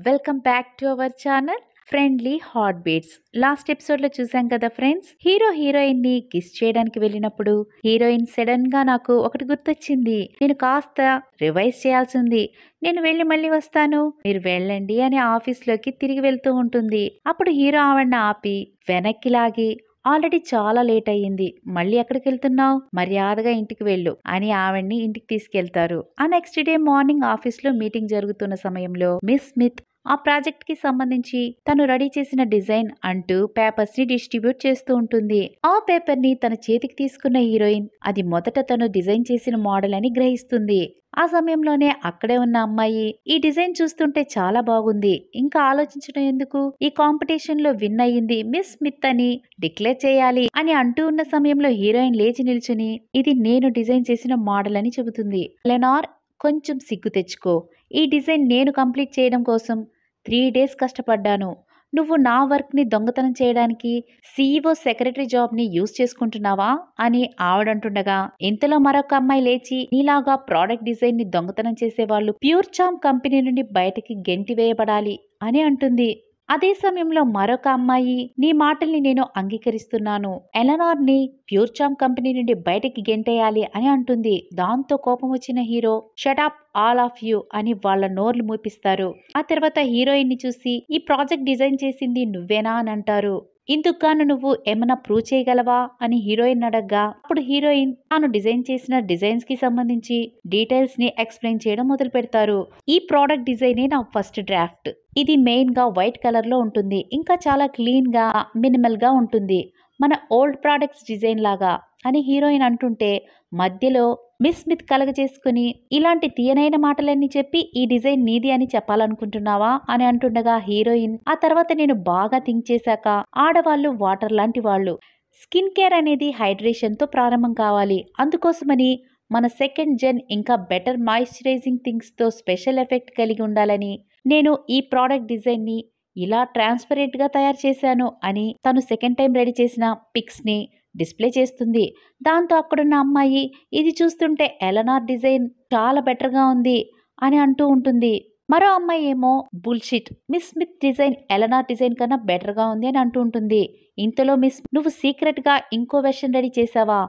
Welcome back to our channel friendly hot beats. Last episode లో చూసాం కదా friends, heroine ని కిస్ చేయడానికి వెళ్ళినప్పుడు హీరోయిన్ సడన్ గా నాకు ఒకటి గుర్తొచ్చింది, నేను కాస్త రివైజ్ చేయాల్సి ఉంది, నేను వెళ్ళి మళ్ళీ వస్తాను, మీరు వెళ్ళండి అని ఆఫీస్ లోకి తిరిగి వెళ్తూ ఉంటుంది. అప్పుడు హీరో ఆవిడని ఆపి వెనక్కి లాగి, ఆల్రెడీ చాలా లేట్ అయ్యింది, మళ్ళీ ఎక్కడికి వెళ్తున్నావు, మర్యాదగా ఇంటికి వెళ్ళు అని ఆవిడ్ని ఇంటికి తీసుకెళ్తారు. ఆ నెక్స్ట్ డే మార్నింగ్ ఆఫీస్ లో మీటింగ్ జరుగుతున్న సమయంలో మిస్ స్మిత్ ఆ ప్రాజెక్ట్ కి సంబంధించి తను రెడీ చేసిన డిజైన్ అంటూ పేపర్స్ ని డిస్ట్రిబ్యూట్ చేస్తూ ఉంటుంది. ఆ పేపర్ ని తన చేతికి తీసుకున్న హీరోయిన్ అది మొదట తను డిజైన్ చేసిన మోడల్ అని గ్రహిస్తుంది. ఆ సమయంలోనే అక్కడే ఉన్న అమ్మాయి ఈ డిజైన్ చూస్తుంటే చాలా బాగుంది, ఇంకా ఆలోచించడం ఎందుకు, ఈ కాంపిటీషన్ లో విన్ అయ్యింది మిస్ స్మిత్ అని డిక్లేర్ చేయాలి అని అంటూ ఉన్న సమయంలో హీరోయిన్ లేచి నిల్చుని ఇది నేను డిజైన్ చేసిన మోడల్ అని చెబుతుంది. ఎలెనార్, కొంచెం సిగ్గు తెచ్చుకో, ఈ డిజైన్ నేను కంప్లీట్ చేయడం కోసం 3 days కష్టపడ్డాను, నువ్వు నా వర్క్ ని దొంగతనం చేయడానికి CEO సెక్రటరీ జాబ్ ని యూజ్ చేసుకుంటున్నావా అని ఆవిడంటుండగా ఇంతలో మరొక అమ్మాయి లేచి నీలాగా ప్రోడక్ట్ డిజైన్ ని దొంగతనం చేసేవాళ్ళు ప్యూర్ చామ్ కంపెనీ నుండి బయటకి గెంటి వేయబడాలి అని అంటుంది. అదే సమయంలో మరొక అమ్మాయి నీ మాటల్ని నేను అంగీకరిస్తున్నాను, ఎలెనార్ ని ప్యూర్ చామ్ కంపెనీ నుండి బయటకి గెంటేయాలి అని అంటుంది. దాంతో కోపం వచ్చిన hero shut up all of you అని వాళ్ళ నోర్లు మూపిస్తారు. ఆ తర్వాత హీరోయిన్ ని చూసి ఈ ప్రాజెక్ట్ డిజైన్ చేసింది నువ్వేనా అని అంటారు. ఇందుకు గాను నువ్వు ఏమైనా ప్రూవ్ చేయగలవా అని హీరోయిన్ అడగ్గా అప్పుడు హీరోయిన్ తాను డిజైన్ చేసిన డిజైన్స్ కి సంబంధించి డీటెయిల్స్ ని ఎక్స్ప్లెయిన్ చేయడం మొదలు పెడతారు. ఈ ప్రోడక్ట్ డిజైనే నా ఫస్ట్ డ్రాఫ్ట్, ఇది మెయిన్ గా వైట్ కలర్ లో ఉంటుంది, ఇంకా చాలా క్లీన్ గా మినిమల్ గా ఉంటుంది, మన ఓల్డ్ ప్రోడక్ట్స్ డిజైన్ లాగా అని హీరోయిన్ అంటుంటే మధ్యలో మిస్ స్మిత్ కలగజేసుకుని ఇలాంటి తీయనైన మాటలన్నీ చెప్పి ఈ డిజైన్ నీది అని చెప్పాలనుకుంటున్నావా అని అంటుండగా హీరోయిన్ ఆ తర్వాత నేను బాగా థింక్ చేశాక ఆడవాళ్ళు వాటర్ లాంటి వాళ్ళు, స్కిన్ కేర్ అనేది హైడ్రేషన్ తో ప్రారంభం కావాలి, అందుకోసమని మన సెకండ్ జెన్ ఇంకా బెటర్ మాయిశ్చరైజింగ్ థింగ్స్ తో స్పెషల్ ఎఫెక్ట్ కలిగి ఉండాలని నేను ఈ ప్రోడక్ట్ డిజైన్ ని ఇలా ట్రాన్స్పరెంట్ గా తయారు చేశాను అని తను సెకండ్ టైం రెడీ చేసిన పిక్స్ ని డిస్ప్లే చేస్తుంది. దాంతో అక్కడున్న అమ్మాయి ఇది చూస్తుంటే ఎలెనార్ డిజైన్ చాలా బెటర్ గా ఉంది అని అంటూ ఉంటుంది. మరో అమ్మాయి ఏమో bullshit, miss Smith design Elenor design కన్నా బెటర్ గా ఉంది అని అంటూ ఉంటుంది. ఇంతలో మిస్ నువ్వు సీక్రెట్ గా ఇంకో వెర్షన్ రెడీ చేసావా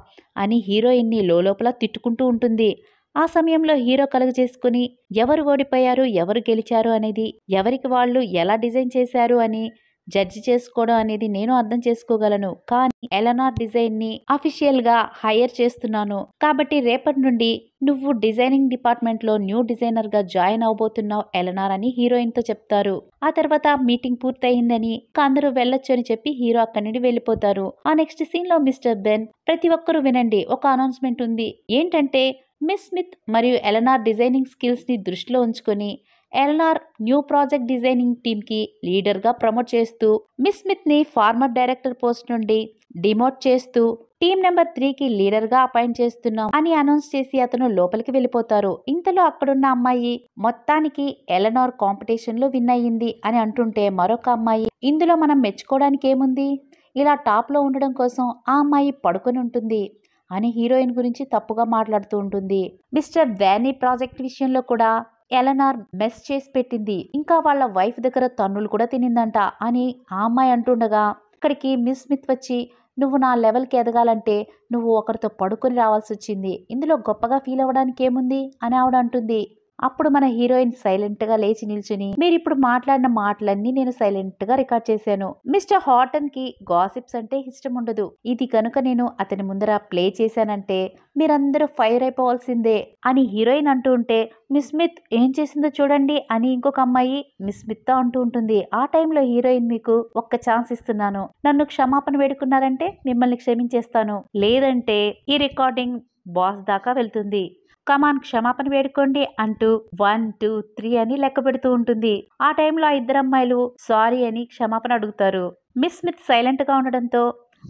అని హీరోయిన్ ని లోపల తిట్టుకుంటూ ఉంటుంది. ఆ సమయంలో హీరో కలుగజేసుకుని ఎవరు ఓడిపోయారు ఎవరు గెలిచారు అనేది ఎవరికి వాళ్ళు ఎలా డిజైన్ చేశారు అని జడ్జి చేసుకోవడం అనేది నేను అర్థం చేసుకోగలను, కానీ ఎలెనార్ డిజైన్ ని అఫీషియల్ గా హైర్ చేస్తున్నాను కాబట్టి రేపటి నుండి నువ్వు డిజైనింగ్ డిపార్ట్మెంట్ లో న్యూ డిజైనర్ గా జాయిన్ అవబోతున్నావు ఎలెనార్ అని హీరోయిన్ తో చెప్తారు. ఆ తర్వాత మీటింగ్ పూర్తయిందని అందరూ వెళ్ళొచ్చు అని చెప్పి హీరో అక్కడి నుండి వెళ్ళిపోతారు. ఆ నెక్స్ట్ సీన్ లో మిస్టర్ బెన్, ప్రతి ఒక్కరూ వినండి, ఒక అనౌన్స్మెంట్ ఉంది, ఏంటంటే మిస్ స్మిత్ మరియు ఎలెనార్ డిజైనింగ్ స్కిల్స్ ని దృష్టిలో ఉంచుకొని ఎలెనార్ న్యూ ప్రాజెక్ట్ డిజైనింగ్ టీమ్ కి లీడర్ గా ప్రమోట్ చేస్తూ మిస్ స్మిత్ ని ఫార్మర్ డైరెక్టర్ పోస్ట్ నుండి డిమోట్ చేస్తూ టీమ్ నెంబర్ 3 కి లీడర్ గా అపాయింట్ చేస్తున్నాం అని అనౌన్స్ చేసి అతను లోపలికి వెళ్ళిపోతారు. ఇంతలో అక్కడున్న అమ్మాయి మొత్తానికి ఎలెనార్ కాంపిటీషన్ లో విన్ అయ్యింది అని అంటుంటే మరొక అమ్మాయి ఇందులో మనం మెచ్చుకోవడానికి ఏముంది, ఇలా టాప్ లో ఉండడం కోసం ఆ అమ్మాయి పడుకొని ఉంటుంది అని హీరోయిన్ గురించి తప్పుగా మాట్లాడుతూ ఉంటుంది. మిస్టర్ వ్యానీ ప్రాజెక్ట్ విషయంలో కూడా ఎలెనార్ మెస్ చేసి పెట్టింది, ఇంకా వాళ్ళ వైఫ్ దగ్గర తన్నులు కూడా తినిందంట అని ఆ అమ్మాయి అంటుండగా ఇక్కడికి మిస్ స్మిత్ వచ్చి నువ్వు నా లెవెల్కి ఎదగాలంటే నువ్వు ఒకరితో పడుకొని రావాల్సి వచ్చింది, ఇందులో గొప్పగా ఫీల్ అవ్వడానికి ఏముంది అని ఆవిడ అంటుంది. అప్పుడు మన హీరోయిన్ సైలెంట్ గా లేచి నిల్చుని మీరు ఇప్పుడు మాట్లాడిన మాటలన్నీ నేను సైలెంట్ గా రికార్డ్ చేశాను, మిస్టర్ హాటన్ కి గాసిప్స్ అంటే ఇష్టం ఉండదు, ఇది కనుక నేను అతని ముందర ప్లే చేశానంటే మీరందరూ ఫైర్ అయిపోవాల్సిందే అని హీరోయిన్ అంటూ ఉంటే మిస్ స్మిత్ ఏం చేసిందో చూడండి అని ఇంకొక అమ్మాయి మిస్ స్మిత్ తో అంటూ ఉంటుంది. ఆ టైంలో హీరోయిన్ మీకు ఒక్క ఛాన్స్ ఇస్తున్నాను, నన్ను క్షమాపణ వేడుకున్నారంటే మిమ్మల్ని క్షమించేస్తాను, లేదంటే ఈ రికార్డింగ్ బాస్ దాకా వెళ్తుంది, కమాన్ క్షమాపణ వేడుకోండి అంటూ 1 2 3 అని లెక్క పెడుతూ ఉంటుంది. ఆ టైంలో ఆ ఇద్దరు అమ్మాయిలు సారీ అని క్షమాపణ అడుగుతారు. మిస్ స్మిత్ సైలెంట్ గా ఉండడంతో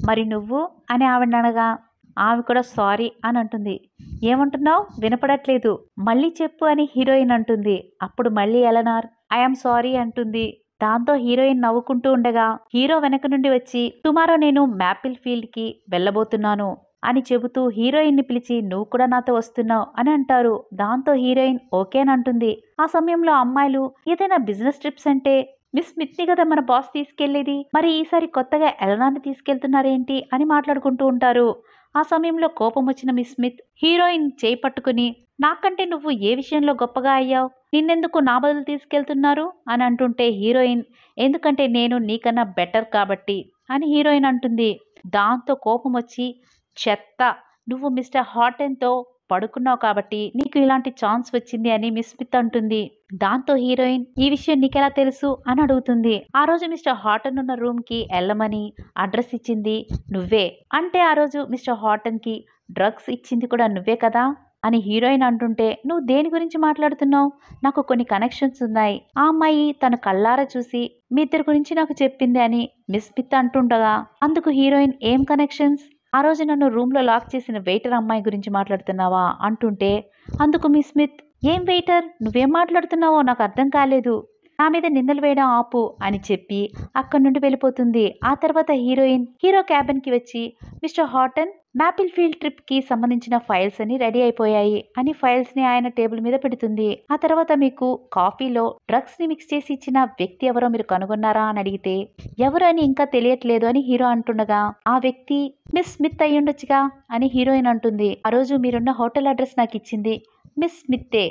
మరి నువ్వు అని ఆవిడ అనగా ఆమె కూడా సారీ అని అంటుంది. ఏమంటున్నావు, వినపడట్లేదు, మళ్ళీ చెప్పు అని హీరోయిన్ అంటుంది. అప్పుడు మళ్ళీ ఎలెనార్ ఐఎమ్ సారీ అంటుంది. దాంతో హీరోయిన్ నవ్వుకుంటూ ఉండగా హీరో వెనక నుండి వచ్చి టుమారో నేను మ్యాపిల్ ఫీల్డ్ కి వెళ్ళబోతున్నాను, అని చెబుతూ హీరోయిన్ని పిలిచి నువ్వు కూడా నాతో వస్తున్నావు అని అంటారు. దాంతో హీరోయిన్ ఓకేనంటుంది. ఆ సమయంలో అమ్మాయిలు ఏదైనా బిజినెస్ ట్రిప్స్ అంటే మిస్ స్మిత్ని కదా మన బాస్ తీసుకెళ్లేది, మరి ఈసారి కొత్తగా ఎలనాని తీసుకెళ్తున్నారేంటి అని మాట్లాడుకుంటూ ఉంటారు. ఆ సమయంలో కోపం వచ్చిన మిస్ స్మిత్ హీరోయిన్ చేయి పట్టుకుని నాకంటే నువ్వు ఏ విషయంలో గొప్పగా అయ్యావు, నిన్నెందుకు నా బదులు తీసుకెళ్తున్నారు అని అంటుంటే హీరోయిన్ ఎందుకంటే నేను నీకన్నా బెటర్ కాబట్టి అని హీరోయిన్ అంటుంది. దాంతో కోపం వచ్చి చెత్త, నువ్వు మిస్టర్ హాటన్తో పడుకున్నావు కాబట్టి నీకు ఇలాంటి ఛాన్స్ వచ్చింది అని మిస్ స్మిత్ అంటుంది. దాంతో హీరోయిన్ ఈ విషయం నీకెలా తెలుసు అని అడుగుతుంది. ఆ రోజు మిస్టర్ హాటన్ ఉన్న రూమ్ కి వెళ్ళమని అడ్రస్ ఇచ్చింది నువ్వే, అంటే ఆ రోజు మిస్టర్ హాటన్ కి డ్రగ్స్ ఇచ్చింది కూడా నువ్వే కదా అని హీరోయిన్ అంటుంటే నువ్వు దేని గురించి మాట్లాడుతున్నావు, నాకు కొన్ని కనెక్షన్స్ ఉన్నాయి, ఆ అమ్మాయి తన కళ్ళారా చూసి మీ ఇద్దరి గురించి నాకు చెప్పింది అని మిస్ స్మిత్ అంటుండగా అందుకు హీరోయిన్ ఏం కనెక్షన్స్, ఆ రోజు నన్ను రూమ్లో లాక్ చేసిన వెయిటర్ అమ్మాయి గురించి మాట్లాడుతున్నావా అంటుంటే అందుకు మిస్ స్మిత్ ఏం వెయిటర్, నువ్వేం మాట్లాడుతున్నావో నాకు అర్థం కాలేదు, నా మీద నిందలు వేయడం ఆపు అని చెప్పి అక్కడి నుండి వెళ్ళిపోతుంది. ఆ తర్వాత హీరోయిన్ హీరో క్యాబిన్ కి వచ్చి మిస్టర్ హాటన్ మ్యాపిల్ ఫీల్డ్ ట్రిప్ కి సంబంధించిన ఫైల్స్ అని రెడీ అయిపోయాయి అని ఫైల్స్ ని ఆయన టేబుల్ మీద పెడుతుంది. ఆ తర్వాత మీకు కాఫీలో డ్రగ్స్ ని మిక్స్ చేసి ఇచ్చిన వ్యక్తి ఎవరో మీరు కనుగొన్నారా అని అడిగితే ఎవరు అని ఇంకా తెలియట్లేదు అని హీరో అంటుండగా ఆ వ్యక్తి మిస్ స్మిత్ అయ్యుండొచ్చుగా అని హీరోయిన్ అంటుంది. ఆ రోజు మీరున్న హోటల్ అడ్రస్ నాకు ఇచ్చింది మిస్ స్మిత్తే,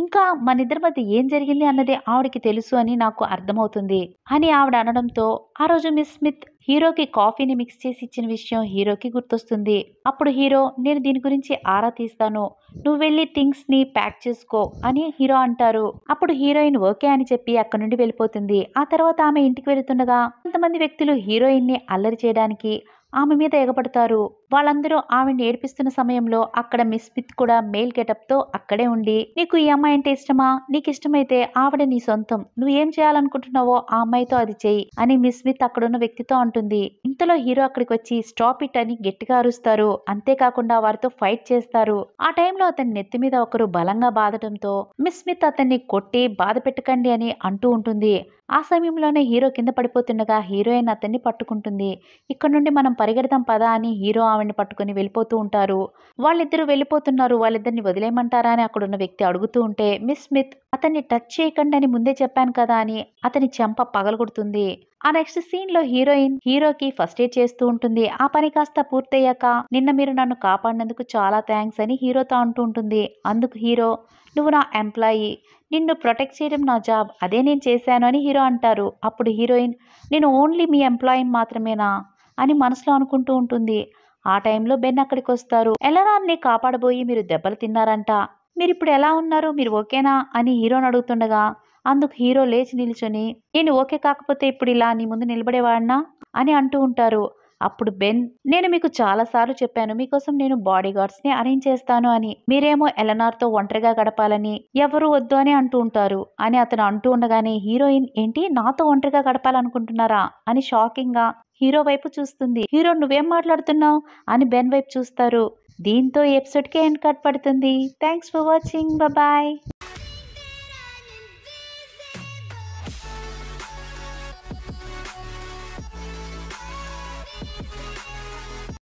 ఇంకా మనిద్దరి మధ్య ఏం జరిగింది అన్నది ఆవిడకి తెలుసు అని నాకు అర్థమవుతుంది అని ఆవిడ అనడంతో ఆ రోజు మిస్ స్మిత్ హీరోకి కాఫీని మిక్స్ చేసి ఇచ్చిన విషయం హీరోకి గుర్తొస్తుంది. అప్పుడు హీరో నేను దీని గురించి ఆరా తీస్తాను, నువ్వు వెళ్ళి థింగ్స్ ని ప్యాక్ చేసుకో అని హీరో అంటారు. అప్పుడు హీరోయిన్ ఓకే అని చెప్పి అక్కడి నుండి వెళ్ళిపోతుంది. ఆ తర్వాత ఆమె ఇంటికి వెళుతుండగా కొంతమంది వ్యక్తులు హీరోయిన్ ని అల్లరి చేయడానికి ఆమె మీద ఎగపడతారు. వాళ్ళందరూ ఆమెను ఏడిపిస్తున్న సమయంలో అక్కడ మిస్ స్మిత్ కూడా మేల్ గెటప్ తో అక్కడే ఉండి నీకు ఈ అమ్మాయి అంటే ఇష్టమా, నీకు ఇష్టమైతే ఆవిడ నీ సొంతం, నువ్వు ఏం చేయాలనుకుంటున్నావో ఆ అమ్మాయితో అది చెయ్యి అని మిస్ స్మిత్ అక్కడున్న వ్యక్తితో అంటుంది. ఇంతలో హీరో అక్కడికి వచ్చి స్టాప్ ఇట్ అని గట్టిగా అరుస్తారు. అంతేకాకుండా వారితో ఫైట్ చేస్తారు. ఆ టైంలో అతని నెత్తి మీద ఒకరు బలంగా బాదటంతో మిస్ స్మిత్ అతన్ని కొట్టి బాధ పెట్టకండి అని అంటూ ఉంటుంది. ఆ సమయంలోనే హీరో కింద పడిపోతుండగా హీరోయిన్ అతన్ని పట్టుకుంటుంది. ఇక్కడ నుండి మనం పరిగెడదాం పదా అని హీరో ఆవిడ్ని పట్టుకుని వెళ్ళిపోతూ ఉంటారు. వాళ్ళిద్దరూ వెళ్ళిపోతున్నారు, వాళ్ళిద్దరిని వదిలేయమంటారా అని అక్కడున్న వ్యక్తి అడుగుతూ ఉంటే మిస్ స్మిత్ అతన్ని టచ్ చేయకండి అని ముందే చెప్పాను కదా అని అతని చెంప పగలగొడుతుంది. ఆ నెక్స్ట్ సీన్ లో హీరోయిన్ హీరోకి ఫస్ట్ ఎయిడ్ చేస్తూ ఉంటుంది. ఆ పని కాస్త పూర్తయ్యాక నిన్న మీరు నన్ను కాపాడినందుకు చాలా థ్యాంక్స్ అని హీరోతో అంటూ ఉంటుంది. అందుకు హీరో నువ్వు నా ఎంప్లాయీ, నిన్ను ప్రొటెక్ట్ చేయడం నా జాబ్, అదే నేను చేశాను అని హీరో అంటారు. అప్పుడు హీరోయిన్ నేను ఓన్లీ మీ ఎంప్లాయీని మాత్రమేనా అని మనసులో అనుకుంటూ ఉంటుంది. ఆ టైంలో బెన్ అక్కడికి వస్తారు. ఎలనాన్ని కాపాడబోయి మీరు దెబ్బలు తిన్నారంట, మీరు ఇప్పుడు ఎలా ఉన్నారు, మీరు ఓకేనా అని హీరోని అడుగుతుండగా అందుకు హీరో లేచి నిల్చొని నేను ఓకే కాకపోతే ఇప్పుడు ఇలా నీ ముందు నిలబడేవాడినా అని అంటూ ఉంటారు. అప్పుడు బెన్ నేను మీకు చాలాసార్లు చెప్పాను మీకోసం నేను బాడీ గార్డ్స్ ని అరేంజ్ చేస్తాను అని, మీరేమో ఎలనార్తో ఒంటరిగా గడపాలని ఎవరు వద్దు అని అంటూ ఉంటారు అని అతను అంటూ ఉండగానే హీరోయిన్ ఏంటి నాతో ఒంటరిగా గడపాలనుకుంటున్నారా అని షాకింగ్ గా హీరో వైపు చూస్తుంది. హీరో నువ్వేం మాట్లాడుతున్నావు అని బెన్ వైపు చూస్తారు. దీంతో ఈ ఎపిసోడ్కి ఎండ్ కట్ పడుతుంది. Thanks for watching, bye.